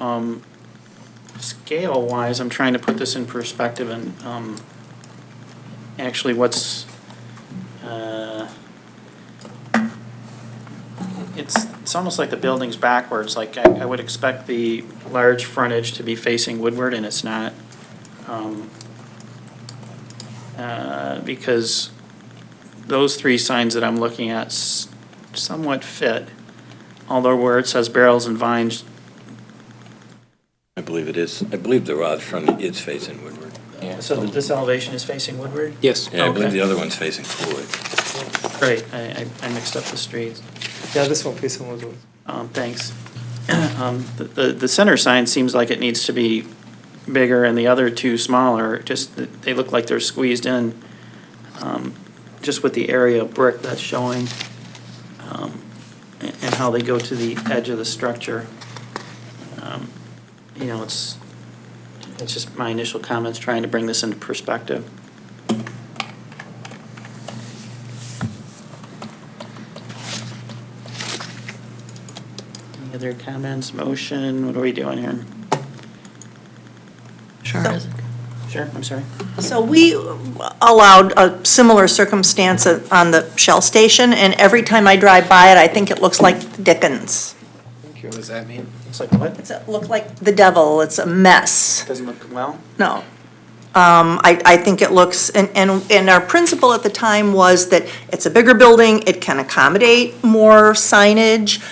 scale-wise, I'm trying to put this in perspective and actually what's, it's almost like the building's backwards. I would expect the large frontage to be facing Woodward and it's not. Because those 3 signs that I'm looking at somewhat fit, although where it says barrels and vines. I believe it is. I believe the rod front is facing Woodward. Yeah. So this elevation is facing Woodward? Yes. Yeah, I believe Okay. the other one's facing Coolidge. Great, I mixed up the streets. Yeah, this one facing Woodward. Thanks. The center sign seems like it needs to be bigger and the other 2 smaller, just, they look like they're squeezed in, just with the area of brick that's showing, and how they go to the edge of the structure. It's just my initial comments trying to bring this into perspective. Any other comments, motion, what are we doing here? Sure. Sure, I'm sorry. So we allowed a similar circumstance on the Shell station, and every time I drive by it, I think it looks like Dickens. What does that mean? It's like what? It looks like the devil, it's a mess. Doesn't look well? No. I think it looks, and our principle at the time was that it's a bigger building, it can accommodate more signage,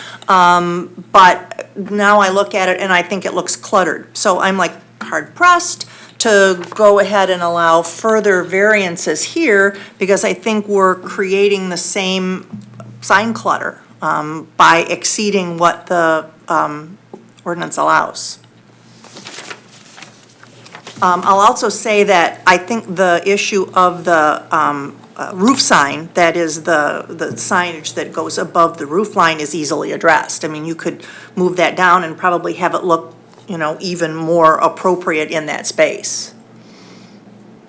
but now I look at it and I think it looks cluttered. So I'm like hard pressed to go ahead and allow further variances here, because I think we're creating the same sign clutter by exceeding what the ordinance allows. I'll also say that I think the issue of the roof sign, that is the signage that goes above the roof line, is easily addressed. I mean, you could move that down and probably have it look, even more appropriate in that space.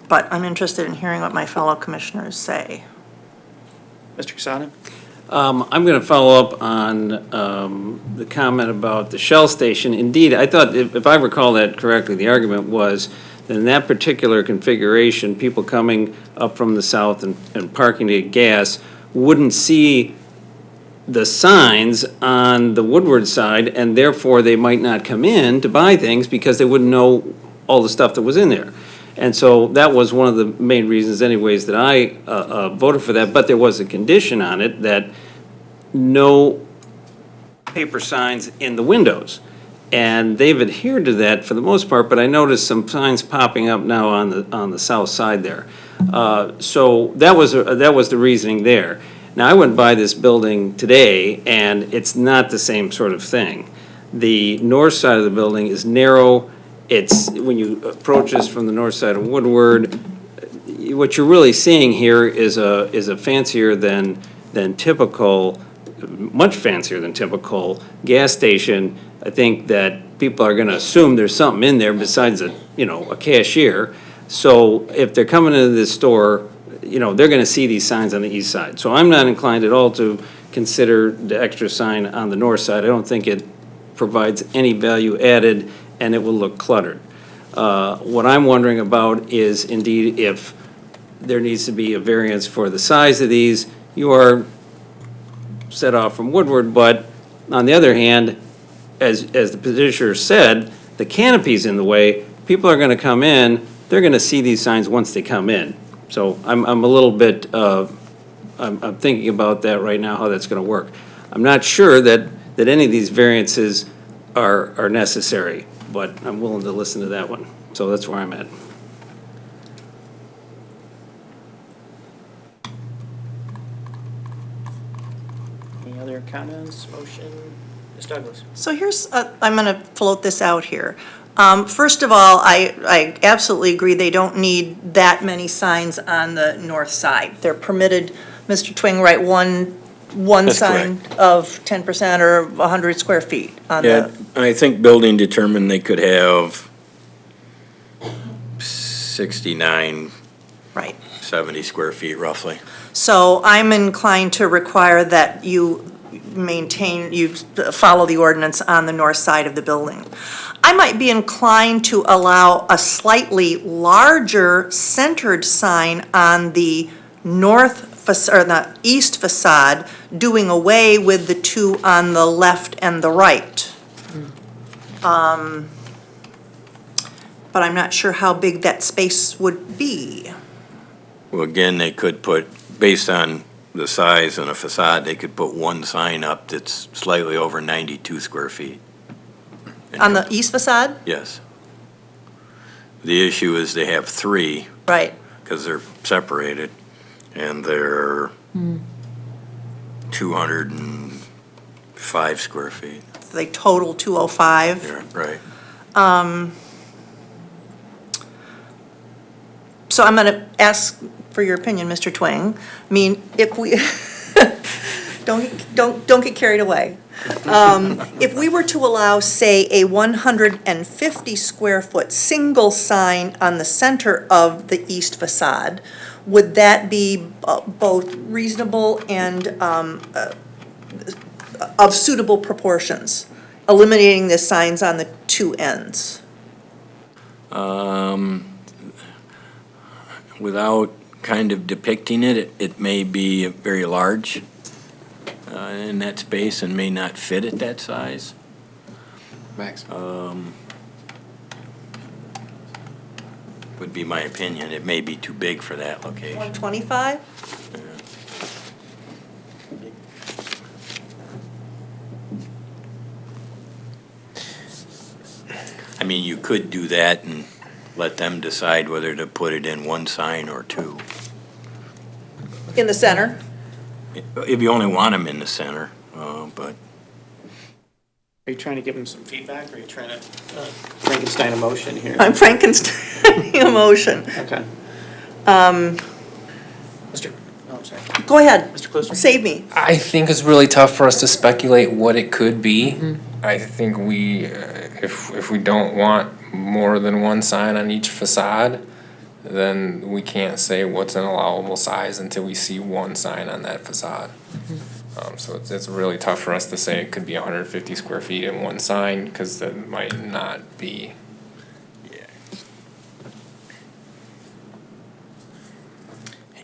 But I'm interested in hearing what my fellow commissioners say. Mr. Casada? I'm going to follow up on the comment about the Shell station. Indeed, I thought, if I recall that correctly, the argument was that in that particular configuration, people coming up from the south and parking to get gas wouldn't see the signs on the Woodward side, and therefore they might not come in to buy things because they wouldn't know all the stuff that was in there. And so that was one of the main reasons anyways that I voted for that, but there was a condition on it that no paper signs in the windows. And they've adhered to that for the most part, but I noticed some signs popping up now on the south side there. So that was the reasoning there. Now, I went by this building today, and it's not the same sort of thing. The north side of the building is narrow. It's, when you approach this from the north side of Woodward, what you're really seeing here is a fancier than typical, much fancier than typical gas station. I think that people are gonna assume there's something in there besides a cashier. So if they're coming into this store, they're gonna see these signs on the east side. So I'm not inclined at all to consider the extra sign on the north side. I don't think it provides any value added, and it will look cluttered. What I'm wondering about is indeed if there needs to be a variance for the size of these. You are set off from Woodward, but on the other hand, as the petitioner said, the canopy's in the way. People are gonna come in, they're gonna see these signs once they come in. So I'm a little bit, I'm thinking about that right now, how that's gonna work. I'm not sure that any of these variances are necessary, but I'm willing to listen to that one. So that's where I'm at. Any other comments, motion? Ms. Douglas? So here's, I'm going to float this out here. First of all, I absolutely agree they don't need that many signs on the north side. They're permitted, Mr. Twing, right, one That's sign correct. of 10% or 100 square feet on Yeah, the, I think building determined they could have 69, right. 70 square feet roughly. So I'm inclined to require that you follow the ordinance on the north side of the building. I might be inclined to allow a slightly larger centered sign on the north facade, or the east facade, doing away with the two on the left and the right. But I'm not sure how big that space would be. Well, again, they could put, based on the size and the facade, they could put one sign up that's slightly over 92 square feet. On the east facade? Yes. The issue is they have three, Right. because they're separated, and they're 205 square feet. They total 205. Yeah, right. So I'm going to ask for your opinion, Mr. Twing. I mean, if we, don't get carried away. If we were to allow, say, a 150 square foot single sign on the center of the east facade, would that be both reasonable and of suitable proportions, eliminating the signs on the two ends? without kind of depicting it, it may be very large in that space and may not fit at that size. Max. Would be my opinion. It may be too big for that location. 125? I mean, you could do that and let them decide whether to put it in one sign or two. In the center? If you only want them in the center, but Are you trying to give them some feedback, or are you trying to Frankenstein a motion here? I'm Frankenstein emotion. Okay. Mr., oh, I'm sorry. Go ahead. Mr. Klooster? Save me. I think it's really tough for us to speculate what it could be. I think we, if we don't want more than one sign on each facade, then we can't say what's an allowable size until we see one sign on that facade. So it's really tough for us to say it could be 150 square feet in one sign, because that might not be.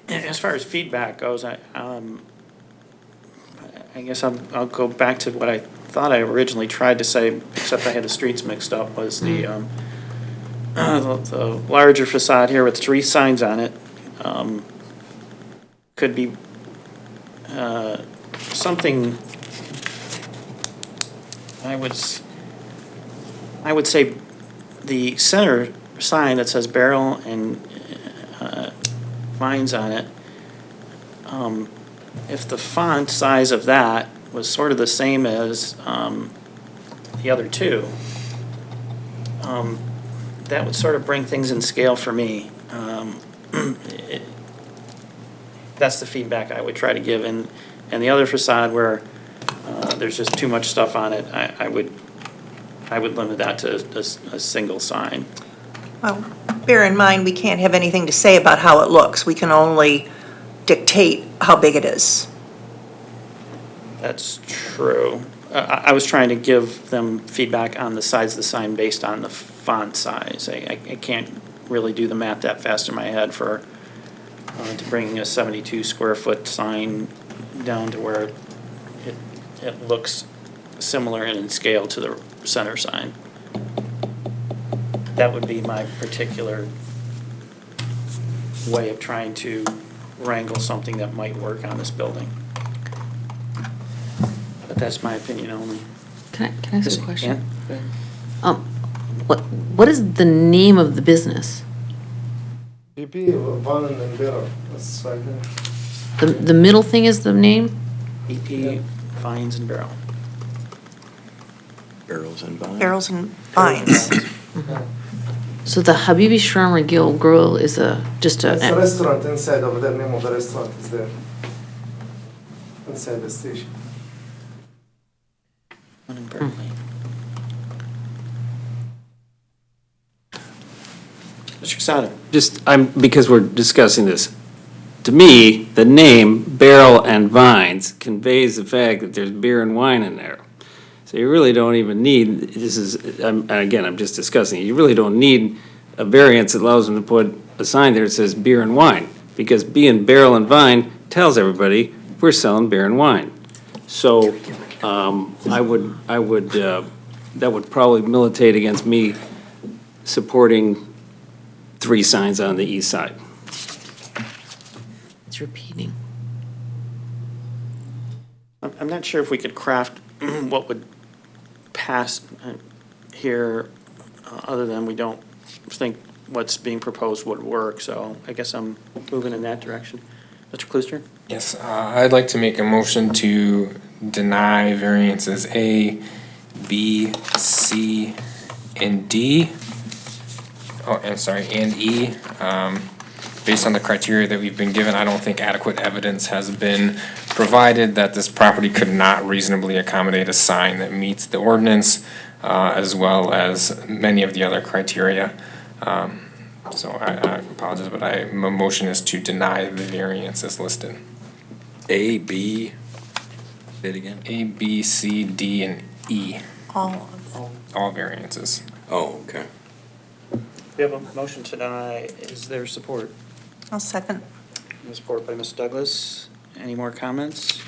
As far as feedback goes, I guess I'll go back to what I thought I originally tried to say, except I had the streets mixed up, was the larger facade here with 3 signs on it could be something, I would say the center sign that says barrel and vines on it, if the font size of that was sort of the same as the other two, that would sort of bring things in scale for me. That's the feedback I would try to give. And the other facade where there's just too much stuff on it, I would limit that to a single sign. Well, bear in mind, we can't have anything to say about how it looks. We can only dictate how big it is. That's true. I was trying to give them feedback on the size of the sign based on the font size. I can't really do the math that fast in my head for to bring a 72 square foot sign down to where it looks similar in scale to the center sign. That would be my particular way of trying to wrangle something that might work on this building. But that's my opinion only. Can I ask a question? Yeah. What is the name of the business? BP, Van and Barrel, that's right there. The middle thing is the name? EP, Vines and Barrel. barrels and vines. Barrels and vines. So the Habibi Shawarma Grill is just It's a restaurant inside over there, name of the restaurant is there. Inside the station. One in Berkeley. Mr. Casada? Because we're discussing this, to me, the name Barrel and Vines conveys the fact that there's beer and wine in there. So you really don't even need, I'm just discussing, you really don't need a variance that allows them to put a sign there that says beer and wine, because being Barrel and Vine tells everybody we're selling beer and wine. So that would probably militate against me supporting 3 signs on the east side. It's repeating. I'm not sure if we could craft what would pass here, other than we don't think what's being proposed would work, so I guess I'm moving in that direction. Mr. Klooster? Yes, I'd like to make a motion to deny variances A, B, C, and D. Oh, and sorry, and E. Based on the criteria that we've been given, I don't think adequate evidence has been provided that this property could not reasonably accommodate a sign that meets the ordinance, as well as many of the other criteria. So I apologize, but my motion is to deny the variance as listed. A, B, say it again? A, B, C, D, and E, All variances. Oh, okay. We have a motion to deny. Is there support? I'll second. Support by Ms. Douglas. Any more comments?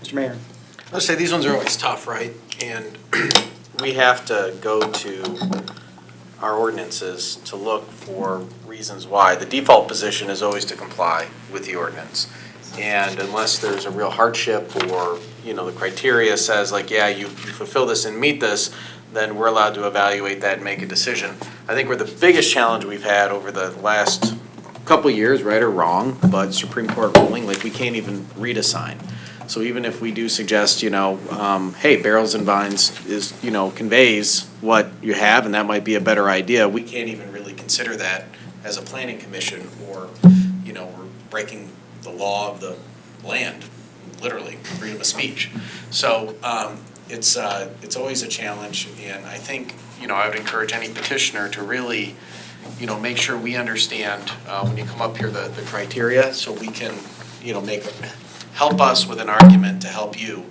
Mr. Mayor? I'll say these ones are always tough, right? And we have to go to our ordinances to look for reasons why. The default position is always to comply with the ordinance. And unless there's a real hardship or, the criteria says like, yeah, you fulfill this and meet this, then we're allowed to evaluate that and make a decision. I think where the biggest challenge we've had over the last couple years, right or wrong, but Supreme Court ruling, like we can't even read a sign. So even if we do suggest, hey, barrels and vines is, conveys what you have, and that might be a better idea, we can't even really consider that as a planning commission, or, we're breaking the law of the land, literally, freedom of speech. So it's always a challenge, and I think, I would encourage any petitioner to really, make sure we understand when you come up here the criteria, so we can, help us with an argument to help you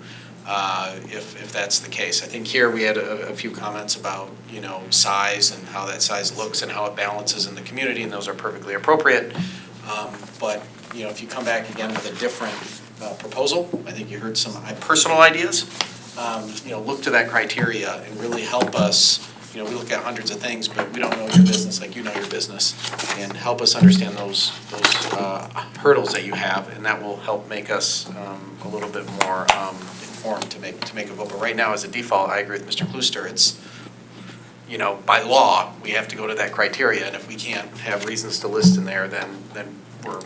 if that's the case. I think here we had a few comments about, size and how that size looks and how it balances in the community, and those are perfectly appropriate. But, if you come back again with a different proposal, I think you heard some personal ideas, look to that criteria and really help us. We look at hundreds of things, but we don't know your business like you know your business, and help us understand those hurdles that you have, and that will help make us a little bit more informed to make a vote. But right now, as a default, I agree with Mr. Klooster. It's by law we have to go to that criteria, and if we can't have reasons to list in there, then we're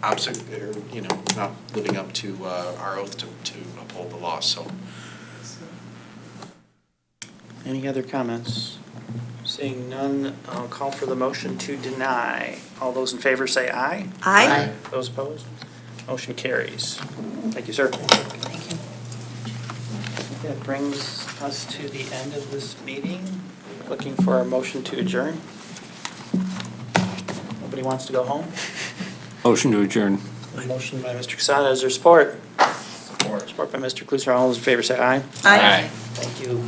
not living up to our oath to uphold the law. So. Any other comments? Seeing none, I'll call for the motion to deny. All those in favor say aye. Aye. Those opposed? Motion carries. Thank you, sir. Thank you. That brings us to the end of this meeting. Looking for a motion to adjourn. Nobody wants to go home? Motion to adjourn. A motion by Mr. Quesada. Is there support? Support by Mr. Klooster. All those in favor say aye. Aye. Thank you.